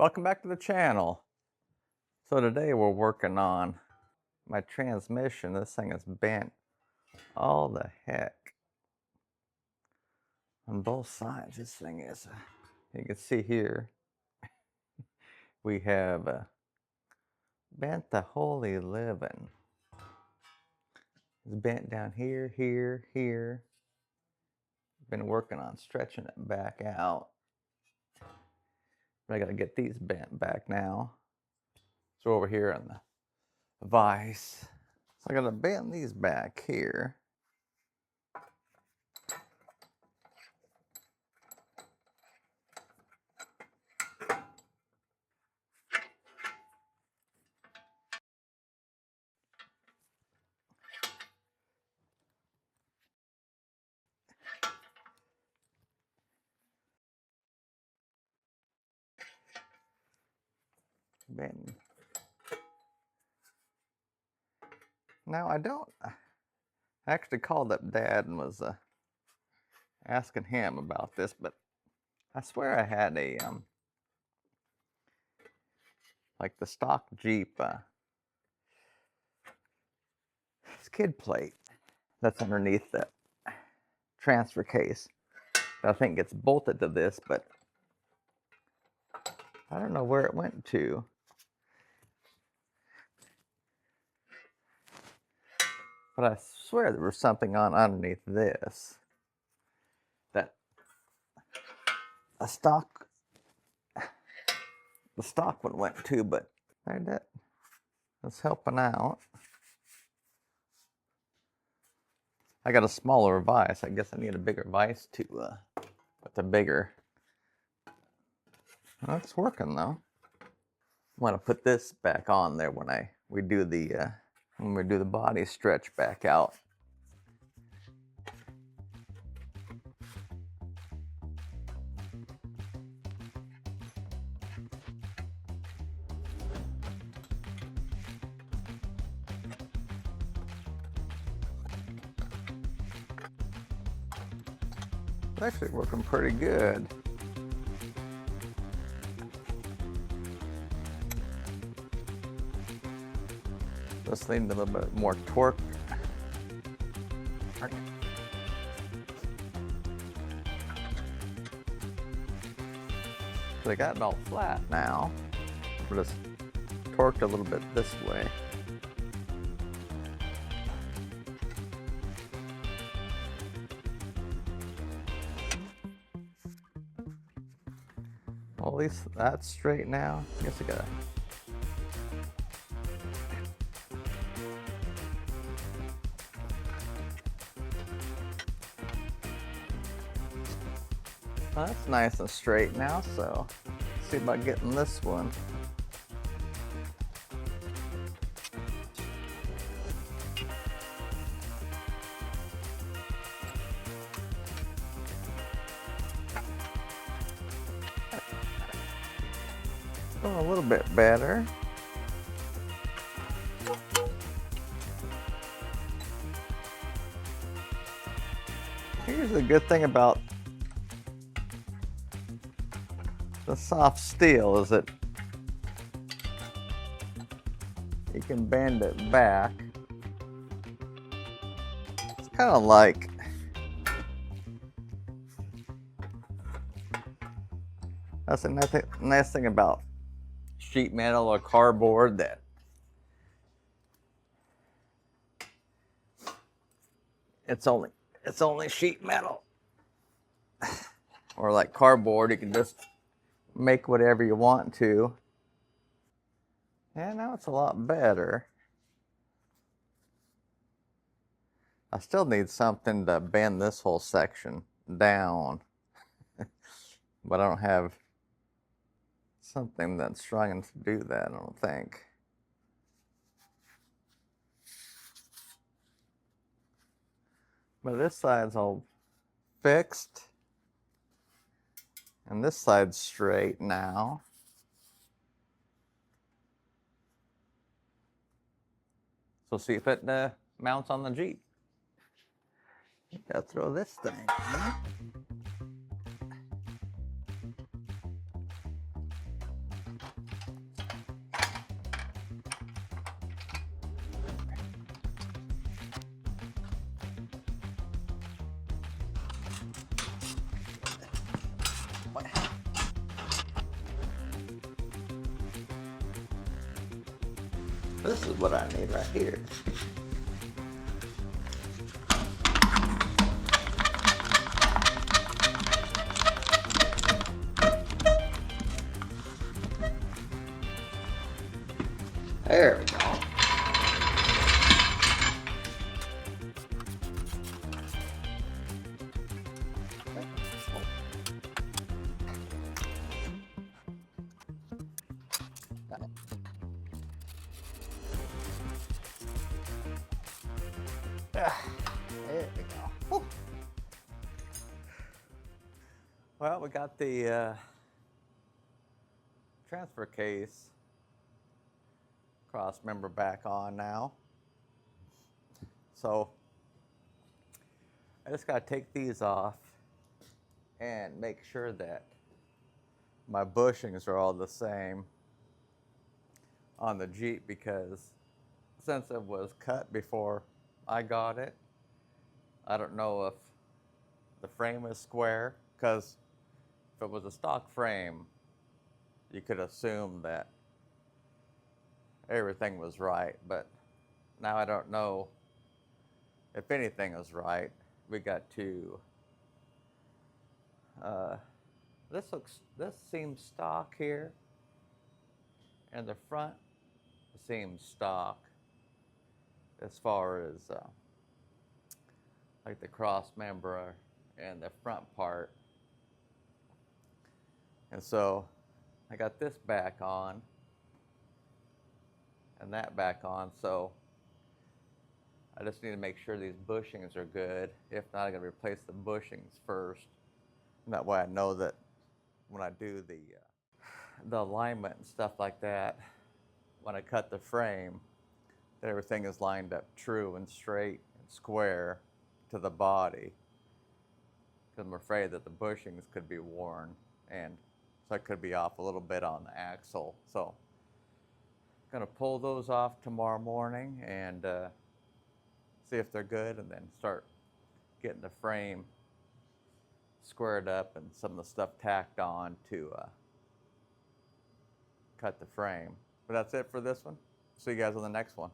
Welcome back to the channel. So today we're working on my transmission. This thing is bent all the heck on both sides. This thing is, you can see here, we have bent the holy living. It's bent down here, here, here. Been working on stretching it back out. But I gotta get these bent back now. So over here on the vise. So I gotta bend these back here. Bend. Now I actually called up Dad and was asking him about this, but I swear I had a like the stock Jeep skid plate that's underneath the transfer case that I think gets bolted to this, but I don't know where it went to. But I swear there was something on underneath this that the stock one went to, but that's helping out. I got a smaller vise. I guess I need a bigger vise to with a bigger. Well, it's working though. I want to put this back on there when we do the body stretch back out. It's actually working pretty good. Just need a little bit more torque. So I got it all flat now. We're just torqued a little bit this way. Well, at least that's straight now. I guess I gotta. Well, that's nice and straight now, so let's see about getting this one. Oh, a little bit better. Here's the good thing about the soft steel is that you can bend it back. It's kind of like that's another nice thing about sheet metal or cardboard, that it's only sheet metal. Or like cardboard, you can just make whatever you want to. Yeah, now it's a lot better. I still need something to bend this whole section down. But I don't have something that's strong enough to do that, I don't think. But this side's all fixed. And this side's straight now. So see if it mounts on the Jeep. Gotta throw this thing. This is what I need right here. There we go. There we go. Woo. Well, we got the transfer case Crossmember back on now. So I just got to take these off and make sure that my bushings are all the same on the Jeep, because since it was cut before I got it, I don't know if the frame is square, because if it was a stock frame, you could assume that everything was right, but now I don't know if anything is right. We got to, this seems stock here, and the front seems stock as far as like the cross member and the front part. And so I got this back on and that back on, so I just need to make sure these bushings are good. If not, I'm going to replace the bushings first, and that way I know that when I do the alignment and stuff like that, when I cut the frame, that everything is lined up true and straight and square to the body, because I'm afraid that the bushings could be worn, and so I could be off a little bit on the axle. So I'm going to pull those off tomorrow morning and see if they're good, and then start getting the frame squared up and some of the stuff tacked on to cut the frame. But that's it for this one. See you guys on the next one.